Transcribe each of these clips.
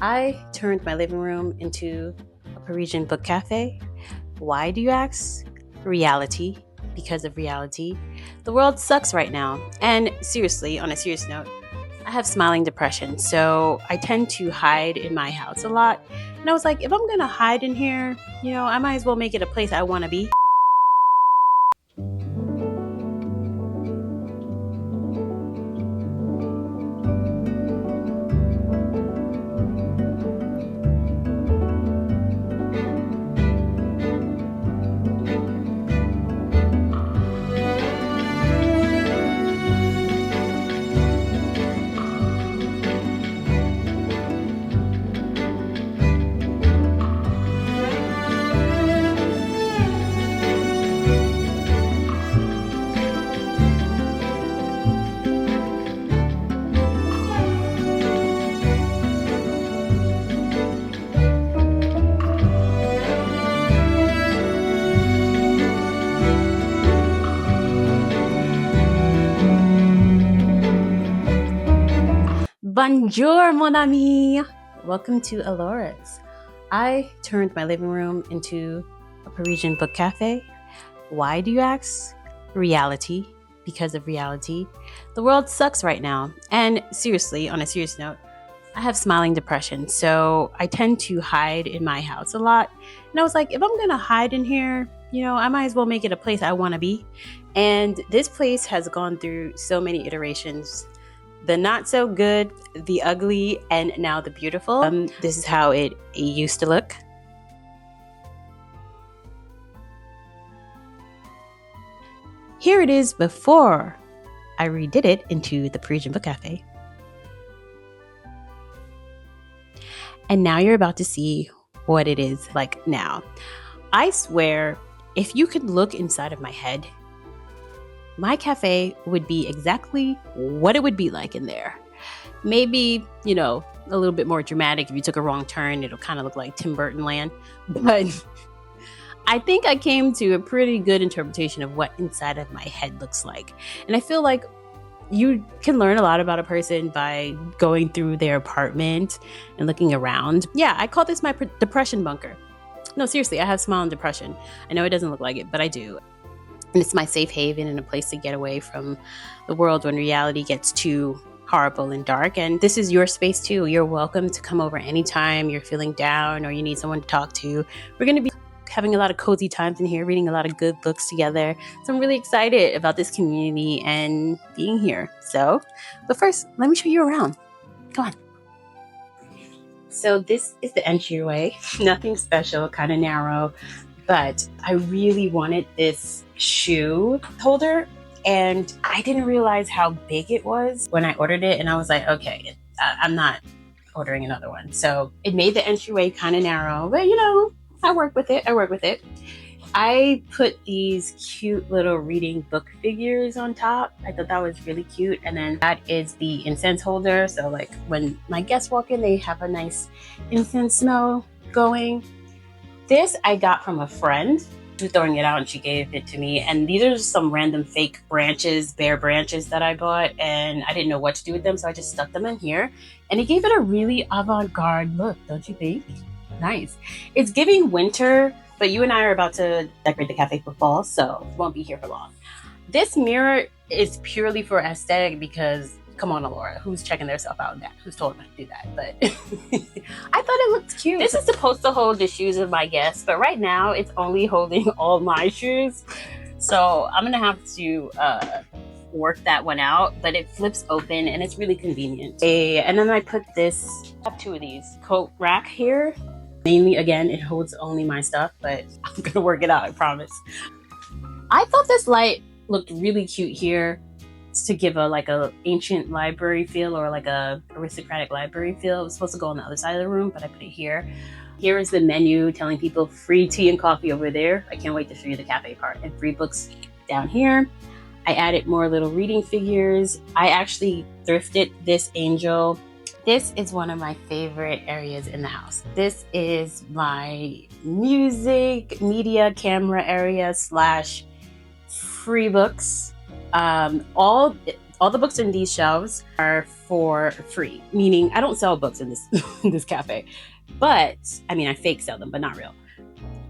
I turned my living room into a Parisian book cafe. Why, do you ask? Reality. Because of reality. The world sucks right now. And seriously, on a serious note, I have smiling depression, so I tend to hide in my house a lot. And I was like, if I'm gonna hide in here, I might as well make it a place I wanna be. Bonjour, mon ami! Welcome to Alora's. I turned my living room into a Parisian book cafe. Why, do you ask? Reality. Because of reality. The world sucks right now. And seriously, on a serious note, I have smiling depression, so I tend to hide in my house a lot. And I was like, if I'm gonna hide in here, I might as well make it a place I wanna be. And this place has gone through so many iterations. The not so good, the ugly, and now the beautiful. This is how it used to look. Here it is before I redid it into the Parisian Book Café. And now you're about to see what it is like now. I swear, if you could look inside of my head, my cafe would be exactly what it would be like in there. Maybe, a little bit more dramatic. If you took a wrong turn, it'll kind of look like Tim Burton land. But I think I came to a pretty good interpretation of what inside of my head looks like. And I feel like you can learn a lot about a person by going through their apartment and looking around. Yeah, I call this my depression bunker. No, seriously, I have smiling depression. I know it doesn't look like it, but I do. And it's my safe haven and a place to get away from the world when reality gets too horrible and dark. And this is your space too. You're welcome to come over anytime you're feeling down or you need someone to talk to. We're going to be having a lot of cozy times in here, reading a lot of good books together. So I'm really excited about this community and being here. But first, let me show you around. Come on. So this is the entryway. Nothing special, kind of narrow. But I really wanted this shoe holder and I didn't realize how big it was when I ordered it. And I was like, okay, I'm not ordering another one. So it made the entryway kind of narrow, but I work with it. I put these cute little reading book figures on top. I thought that was really cute. And then that is the incense holder. So like when my guests walk in, they have a nice incense smell going. This I got from a friend. She was throwing it out and she gave it to me. And these are just some random fake branches, bare branches that I bought. And I didn't know what to do with them. So I just stuck them in here. And it gave it a really avant-garde look, don't you think? Nice. It's giving winter, but you and I are about to decorate the cafe for fall. So it won't be here for long. This mirror is purely for aesthetic because come on, Alora, who's checking themselves out in that? Who's told them to do that? But I thought it looked cute. This is supposed to hold the shoes of my guests, but right now it's only holding all my shoes. So I'm going to have to work that one out, but it flips open and it's really convenient. And then I put this, I have two of these coat rack here. Mainly, again, it holds only my stuff, but I'm going to work it out, I promise. I thought this light looked really cute here to give a ancient library feel or like a aristocratic library feel. It was supposed to go on the other side of the room, but I put it here. Here is the menu telling people free tea and coffee over there. I can't wait to show you the cafe part. And free books down here. I added more little reading figures. I actually thrifted this angel. This is one of my favorite areas in the house. This is my music, media, camera area / free books. All All the books in these shelves are for free, meaning I don't sell books in this in this cafe. But I mean, I fake sell them, but not real.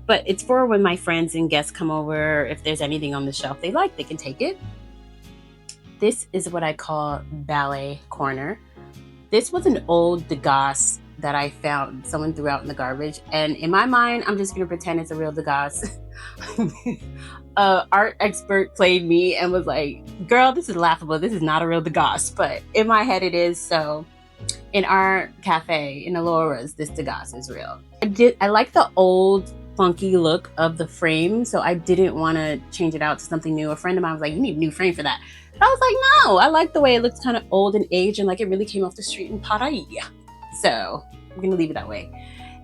But it's for when my friends and guests come over. If there's anything on the shelf they like, they can take it. This is what I call ballet corner. This was an old Degas that I found someone threw out in the garbage. And in my mind, I'm just going to pretend it's a real Degas. Art expert played me and was like, girl, this is laughable. This is not a real Degas. But in my head, it is. So in our cafe, in Alora's, this Degas is real. I like the old funky look of the frame, so I didn't want to change it out to something new. A friend of mine was like, you need a new frame for that. I was like, no, I like the way it looks kind of old and aged and like it really came off the street in Paris. So I'm gonna leave it that way.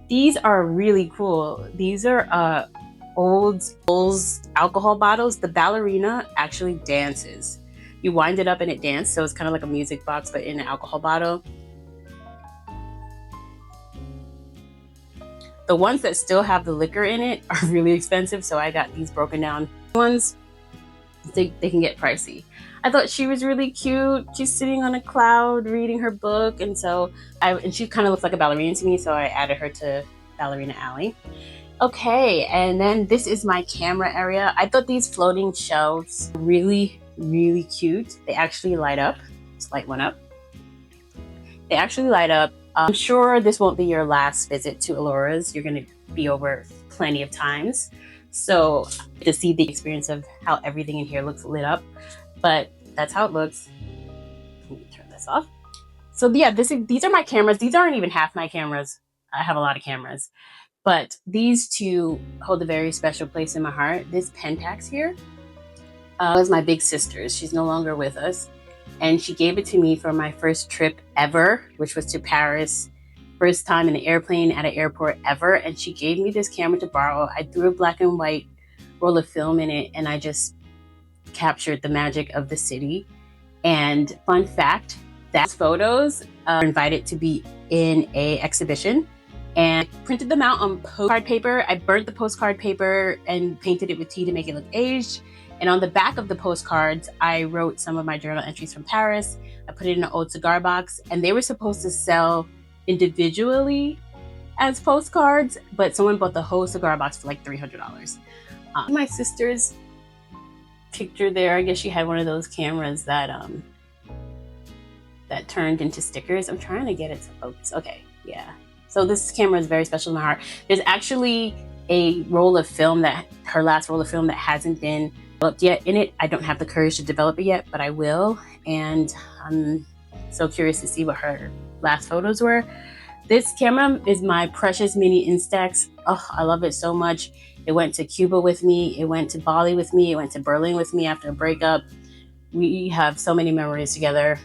These are really cool. These are old Bulls alcohol bottles. The ballerina actually dances. You wind it up and it dances, so it's kind of like a music box but in an alcohol bottle. The ones that still have the liquor in it are really expensive, so I got these broken down ones. They can get pricey. I thought she was really cute. She's sitting on a cloud reading her book, and she kind of looks like a ballerina to me, so I added her to Ballerina Alley. Okay, and then this is my camera area. I thought these floating shelves were really, really cute. They actually light up. Let's light one up. They actually light up. I'm sure this won't be your last visit to Alora's. You're going to be over plenty of times. So to see the experience of how everything in here looks lit up. But that's how it looks. Let me turn this off. So yeah, these are my cameras. These aren't even half my cameras. I have a lot of cameras. But these two hold a very special place in my heart. This Pentax here was my big sister's. She's no longer with us. And she gave it to me for my first trip ever, which was to Paris. First time in an airplane at an airport ever. And she gave me this camera to borrow. I threw a black and white roll of film in it, and I just captured the magic of the city. And fun fact, that photos are invited to be in a exhibition. And I printed them out on postcard paper. I burnt the postcard paper and painted it with tea to make it look aged. And on the back of the postcards, I wrote some of my journal entries from Paris. I put it in an old cigar box, and they were supposed to sell individually as postcards, but someone bought the whole cigar box for like $300. My sister's picture there, I guess she had one of those cameras that turned into stickers. I'm trying to get it to focus. Okay, yeah. So this camera is very special in my heart. There's actually a roll of film her last roll of film that hasn't been developed yet in it. I don't have the courage to develop it yet, but I will. And I'm so curious to see what her last photos were. This camera is my precious mini Instax. Oh, I love it so much. It went to Cuba with me. It went to Bali with me. It went to Berlin with me after a breakup. We have so many memories together.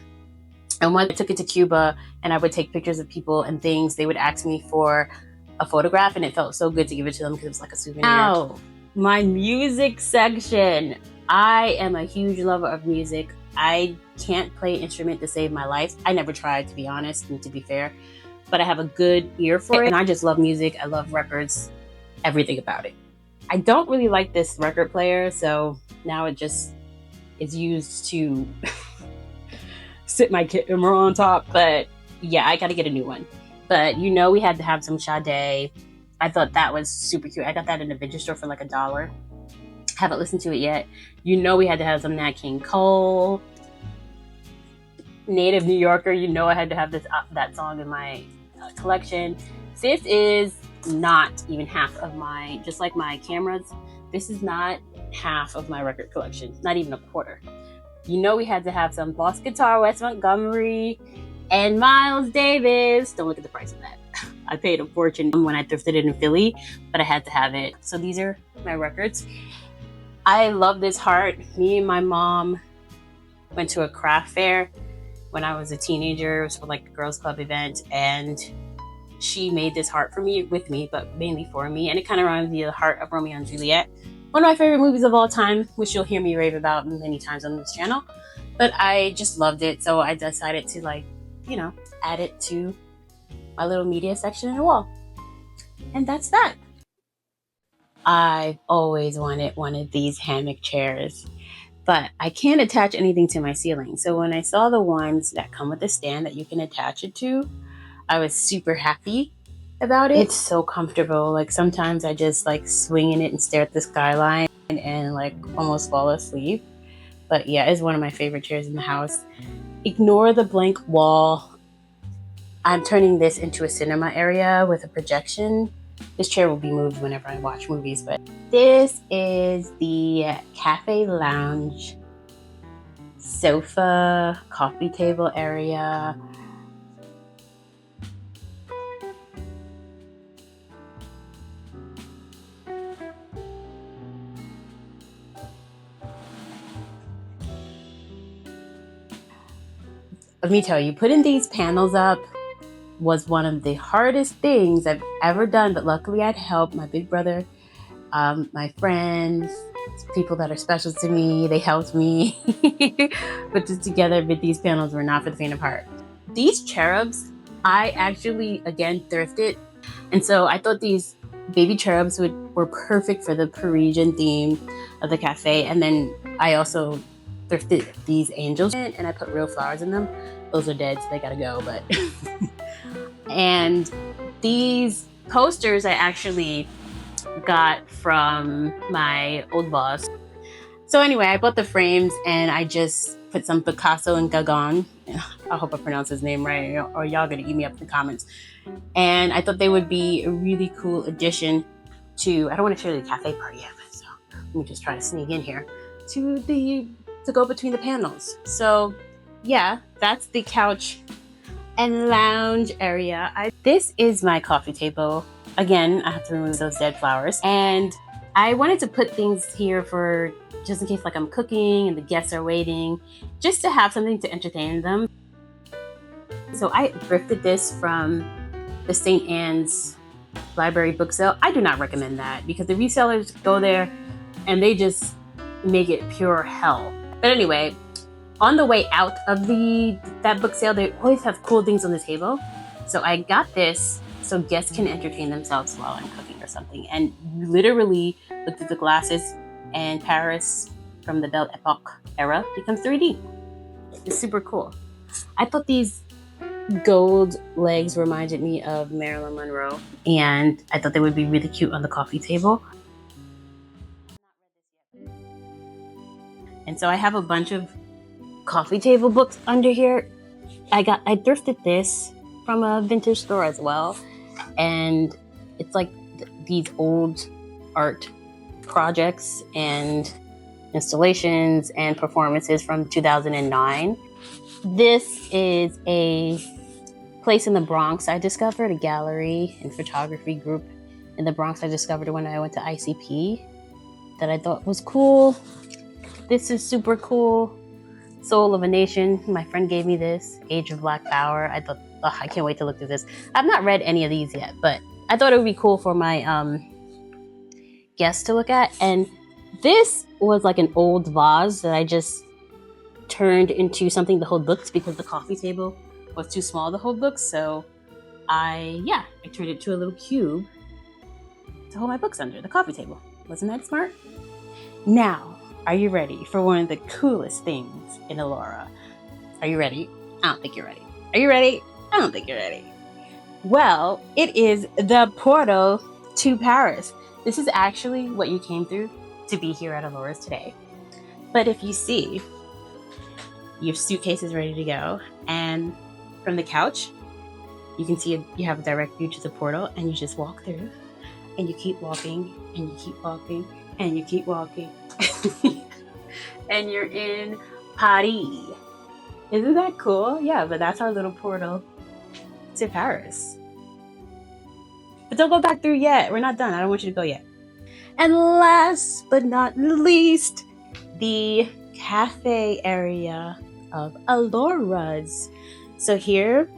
And when I took it to Cuba and I would take pictures of people and things, they would ask me for a photograph, and it felt so good to give it to them because it was like a souvenir. Now, my music section. I am a huge lover of music. I can't play an instrument to save my life. I never tried, to be honest and to be fair, but I have a good ear for it. And I just love music. I love records, everything about it. I don't really like this record player, so now it just is used to sit my camera on top. But yeah, I gotta get a new one. But we had to have some Sade. I thought that was super cute. I got that in a vintage store for like $1. Haven't listened to it yet. We had to have some Nat King Cole. Native New Yorker, I had to have that song in my collection. This is not even half of just like my cameras, this is not half of my record collection. Not even a quarter. We had to have some Boss Guitar, Wes Montgomery, and Miles Davis. Don't look at the price of that. I paid a fortune when I thrifted it in Philly, but I had to have it. So these are my records. I love this heart. Me and my mom went to a craft fair when I was a teenager. It was for like a girls club event, and she made this heart for me, with me, but mainly for me. And it kind of reminds me of the heart of Romeo and Juliet. One of my favorite movies of all time, which you'll hear me rave about many times on this channel. But I just loved it. So I decided to add it to my little media section in the wall. And that's that. I've always wanted one of these hammock chairs. but I can't attach anything to my ceiling. So when I saw the ones that come with a stand that you can attach it to, I was super happy about it. It's so comfortable. Like sometimes I just like swing in it and stare at the skyline and like almost fall asleep. But yeah, it's one of my favorite chairs in the house. Ignore the blank wall. I'm turning this into a cinema area with a projection. This chair will be moved whenever I watch movies, but this is the cafe lounge sofa, coffee table area. Let me tell you, putting these panels up was one of the hardest things I've ever done, but luckily I had help. My big brother, my friends, people that are special to me, they helped me put this together, but these panels were not for the faint of heart. These cherubs, I actually, again, thrifted. And so I thought these baby cherubs were perfect for the Parisian theme of the cafe. And then I also thrifted these angels and I put real flowers in them. Those are dead, so they gotta go, but and these posters I actually got from my old boss. So anyway, I bought the frames and I just put some Picasso and Gauguin. I hope I pronounced his name right, or y'all gonna eat me up in the comments. And I thought they would be a really cool addition to, I don't want to show you the cafe part yet, so let me just try to sneak in here, to go between the panels. So yeah, that's the couch and lounge area. This is my coffee table. Again, I have to remove those dead flowers. And I wanted to put things here for just in case like I'm cooking and the guests are waiting, just to have something to entertain them. So I thrifted this from the St. Anne's library book sale. I do not recommend that because the resellers go there and they just make it pure hell. But anyway, on the way out of that book sale, they always have cool things on the table. So I got this so guests can entertain themselves while I'm cooking or something. And literally looked at the glasses and Paris from the Belle Epoque era becomes 3D. It's super cool. I thought these gold legs reminded me of Marilyn Monroe, and I thought they would be really cute on the coffee table. And so I have a bunch of coffee table books under here. I thrifted this from a vintage store as well, and it's like these old art projects and installations and performances from 2009. This is a place in the Bronx I discovered, a gallery and photography group in the Bronx I discovered when I went to ICP that I thought was cool. This is super cool. Soul of a Nation. My friend gave me this. Age of Black Power. I thought, I can't wait to look through this. I've not read any of these yet, but I thought it would be cool for my guests to look at. And this was like an old vase that I just turned into something to hold books because the coffee table was too small to hold books. So I turned it to a little cube to hold my books under the coffee table. Wasn't that smart? Now, are you ready for one of the coolest things in Elora? Are you ready? I don't think you're ready. Are you ready? I don't think you're ready. Well, it is the portal to Paris. This is actually what you came through to be here at Elora's today. But if you see, your suitcase is ready to go, and from the couch, you can see you have a direct view to the portal, and you just walk through, and you keep walking, and you keep walking, and you keep walking, and you're in Paris. Isn't that cool? Yeah, but that's our little portal to Paris. But don't go back through yet. We're not done. I don't want you to go yet. And last but not least, the cafe area of Elora's. So here,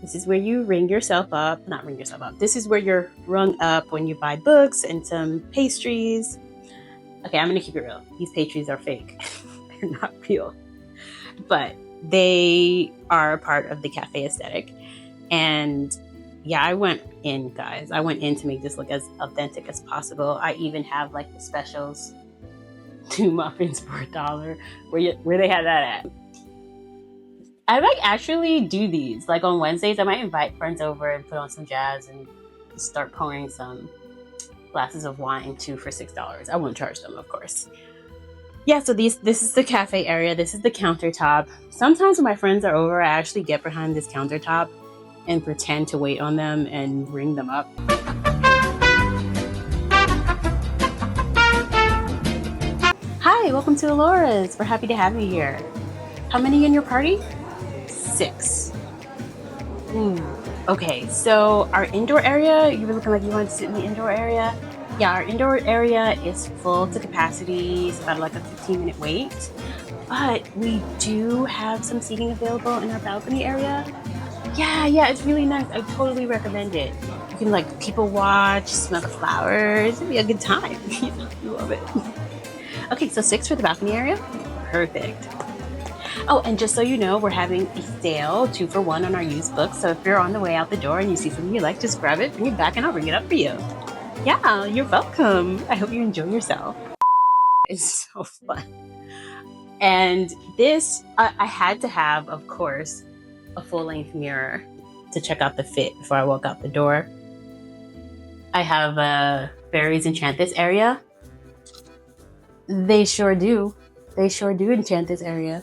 this is where you ring yourself up. Not ring yourself up. This is where you're rung up when you buy books and some pastries. Okay, I'm going to keep it real. These pastries are fake. They're not real. But they are a part of the cafe aesthetic. And yeah, I went in, guys. I went in to make this look as authentic as possible. I even have like the specials 2 muffins for $1. Where they had that at? I might actually do these. Like on Wednesdays, I might invite friends over and put on some jazz and start pouring some glasses of wine too for $6. I won't charge them, of course. Yeah, so this is the cafe area. This is the countertop. Sometimes when my friends are over, I actually get behind this countertop and pretend to wait on them and ring them up. Hi, welcome to Alora's. We're happy to have you here. How many in your party? 6. Okay, so our indoor area, you were looking like you wanted to sit in the indoor area. Yeah, our indoor area is full to capacity. It's about like a 15-minute wait. But we do have some seating available in our balcony area. Yeah, it's really nice. I totally recommend it. You can like people watch, smell the flowers. It'd be a good time. You love it. Okay, so 6 for the balcony area. Perfect. Oh, and just so you know, we're having a sale 2 for 1 on our used books. So if you're on the way out the door and you see something you like, just grab it, bring it back, and I'll bring it up for you. Yeah, you're welcome. I hope you enjoy yourself. It's so fun. And this, I had to have, of course, a full-length mirror to check out the fit before I walk out the door. I have Fairies enchant this area. They sure do. They sure do enchant this area.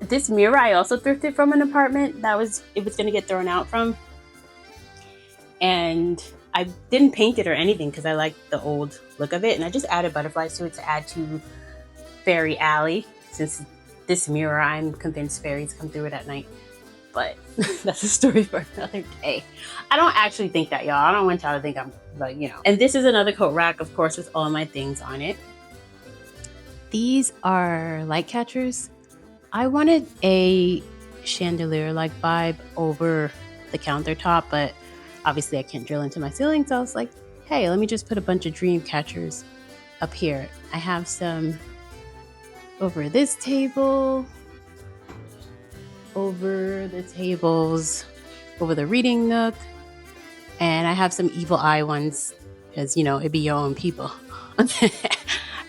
This mirror I also thrifted from an apartment it was going to get thrown out from. And I didn't paint it or anything because I like the old look of it. And I just added butterflies to it to add to Fairy Alley. Since this mirror, I'm convinced fairies come through it at night. But that's a story for another day. I don't actually think that, y'all. I don't want y'all to think I'm like, And this is another coat rack, of course, with all my things on it. These are light catchers. I wanted a chandelier-like vibe over the countertop, but obviously I can't drill into my ceiling, so I was like, hey, let me just put a bunch of dream catchers up here. I have some over this table, over the tables, over the reading nook, and I have some evil eye ones, because, it'd be your own people.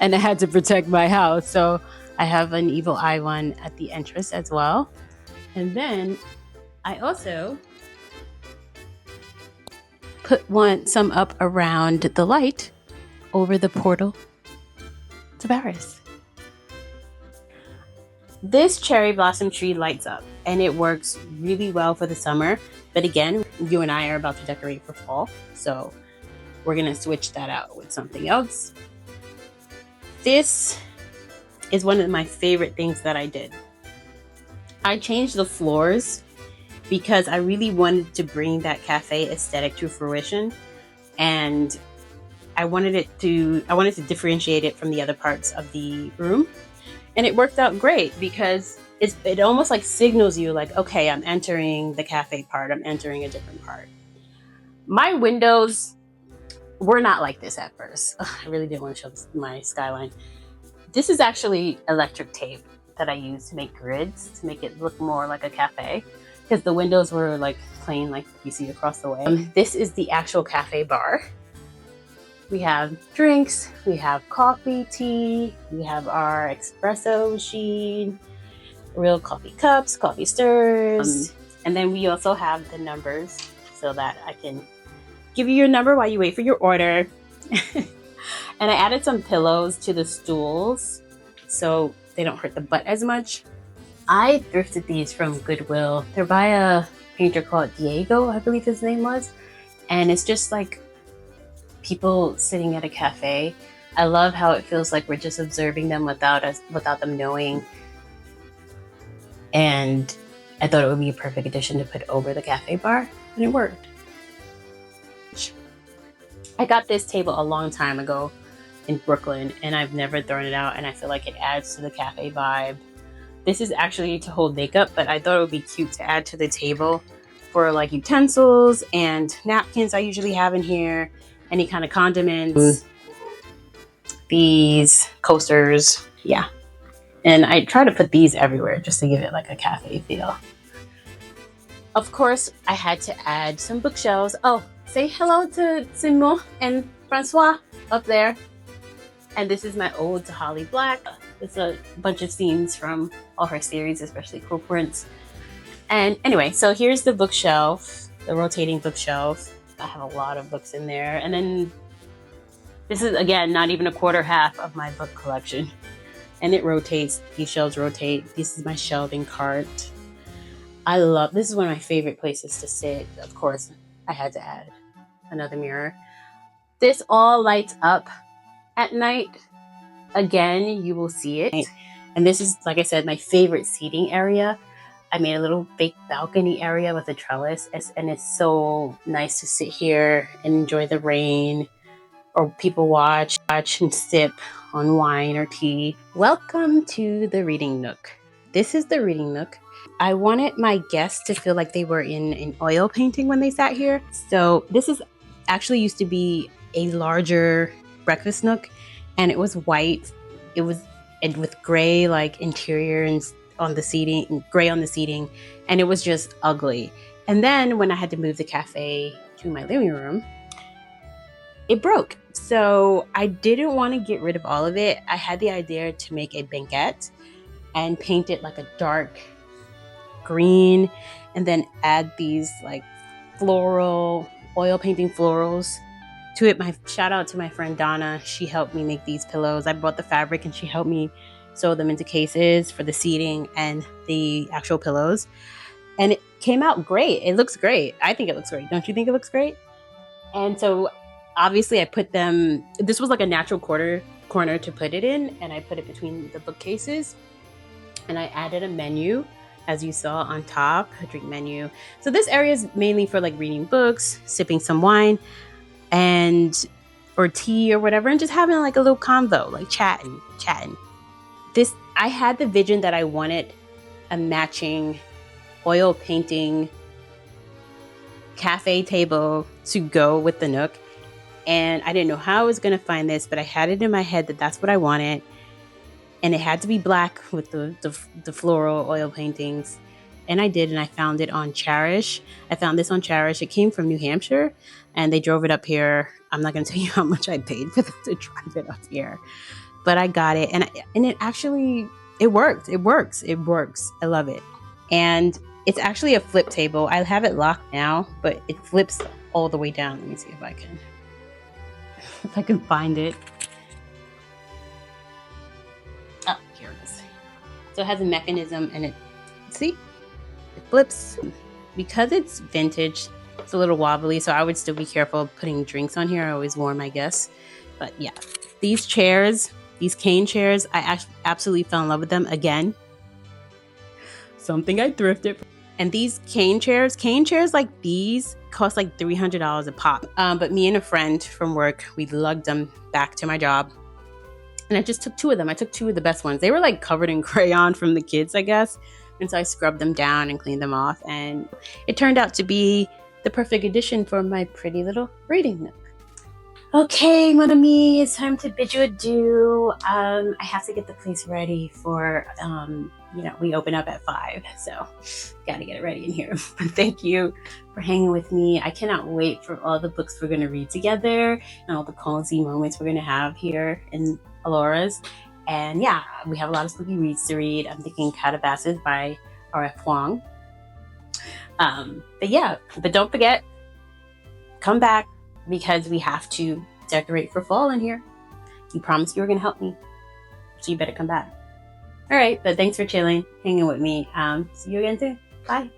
And I had to protect my house, so I have an evil eye one at the entrance as well. And then I also put some up around the light over the portal to Paris. This cherry blossom tree lights up and it works really well for the summer. But again, you and I are about to decorate for fall, so we're gonna switch that out with something else. This is one of my favorite things that I did. I changed the floors because I really wanted to bring that cafe aesthetic to fruition, and I wanted to differentiate it from the other parts of the room, and it worked out great because it almost like signals you like, okay, I'm entering the cafe part, I'm entering a different part. My windows were not like this at first. I really didn't want to show my skyline. This is actually electric tape that I use to make grids to make it look more like a cafe, because the windows were like plain, like you see across the way. This is the actual cafe bar. We have drinks, we have coffee, tea, we have our espresso machine, real coffee cups, coffee stirs, and then we also have the numbers so that I can give you your number while you wait for your order. And I added some pillows to the stools so they don't hurt the butt as much. I thrifted these from Goodwill. They're by a painter called Diego, I believe his name was. And it's just like people sitting at a cafe. I love how it feels like we're just observing them without them knowing. And I thought it would be a perfect addition to put over the cafe bar, and it worked. I got this table a long time ago in Brooklyn, and I've never thrown it out, and I feel like it adds to the cafe vibe. This is actually to hold makeup, but I thought it would be cute to add to the table for like utensils and napkins I usually have in here, any kind of condiments, these coasters, yeah. And I try to put these everywhere just to give it like a cafe feel. Of course, I had to add some bookshelves. Oh, say hello to Simon and Francois up there. And this is my ode to Holly Black. It's a bunch of scenes from all her series, especially Cool Prince. And anyway, so here's the bookshelf, the rotating bookshelf. I have a lot of books in there. And then this is, again, not even a quarter half of my book collection. And it rotates. These shelves rotate. This is my shelving cart. This is one of my favorite places to sit. Of course, I had to add another mirror. This all lights up at night. Again, you will see it. And this is, like I said, my favorite seating area. I made a little fake balcony area with a trellis, and it's so nice to sit here and enjoy the rain, or people watch and sip on wine or tea. Welcome to the reading nook. This is the reading nook. I wanted my guests to feel like they were in an oil painting when they sat here. So this is actually used to be a larger breakfast nook, and it was white. It was with gray like interior and on the seating, gray on the seating, and it was just ugly. And then when I had to move the cafe to my living room, it broke. So I didn't want to get rid of all of it. I had the idea to make a banquette and paint it like a dark green, and then add these like floral oil painting florals to it. My shout out to my friend Donna. She helped me make these pillows. I bought the fabric and she helped me sew them into cases for the seating and the actual pillows. And it came out great. It looks great. I think it looks great. Don't you think it looks great? And so obviously I put them, this was like a natural corner to put it in, and I put it between the bookcases, and I added a menu, as you saw on top, a drink menu. So this area is mainly for like reading books, sipping some wine, or tea or whatever, and just having like a little convo, like chatting. I had the vision that I wanted a matching oil painting cafe table to go with the nook. And I didn't know how I was going to find this, but I had it in my head that that's what I wanted. And it had to be black with the floral oil paintings. And I did, and I found it on Cherish. I found this on Cherish. It came from New Hampshire, and they drove it up here. I'm not going to tell you how much I paid for them to drive it up here. But I got it, and it actually, it worked. It works. I love it. And it's actually a flip table. I have it locked now, but it flips all the way down. Let me see if I can find it. Oh, here it is. So it has a mechanism, and it flips. Because it's vintage, it's a little wobbly, so I would still be careful of putting drinks on here. I always warn my guests. But yeah, these chairs, these cane chairs, I absolutely fell in love with them again. Something I thrifted. And these cane chairs like these cost like $300 a pop. But me and a friend from work, we lugged them back to my job. And I just took two of them. I took two of the best ones. They were like covered in crayon from the kids, I guess. And so I scrubbed them down and cleaned them off. And it turned out to be the perfect addition for my pretty little reading nook. Okay, mon ami, it's time to bid you adieu. I have to get the place ready for, we open up at 5. So got to get it ready in here. But thank you for hanging with me. I cannot wait for all the books we're going to read together and all the cozy moments we're going to have here in Alora's. And yeah, we have a lot of spooky reads to read. I'm thinking Calabasas by R.F. Huang. But don't forget, come back, because we have to decorate for fall in here. You promised you were going to help me, so you better come back. All right, but thanks for chilling, hanging with me. See you again soon. Bye.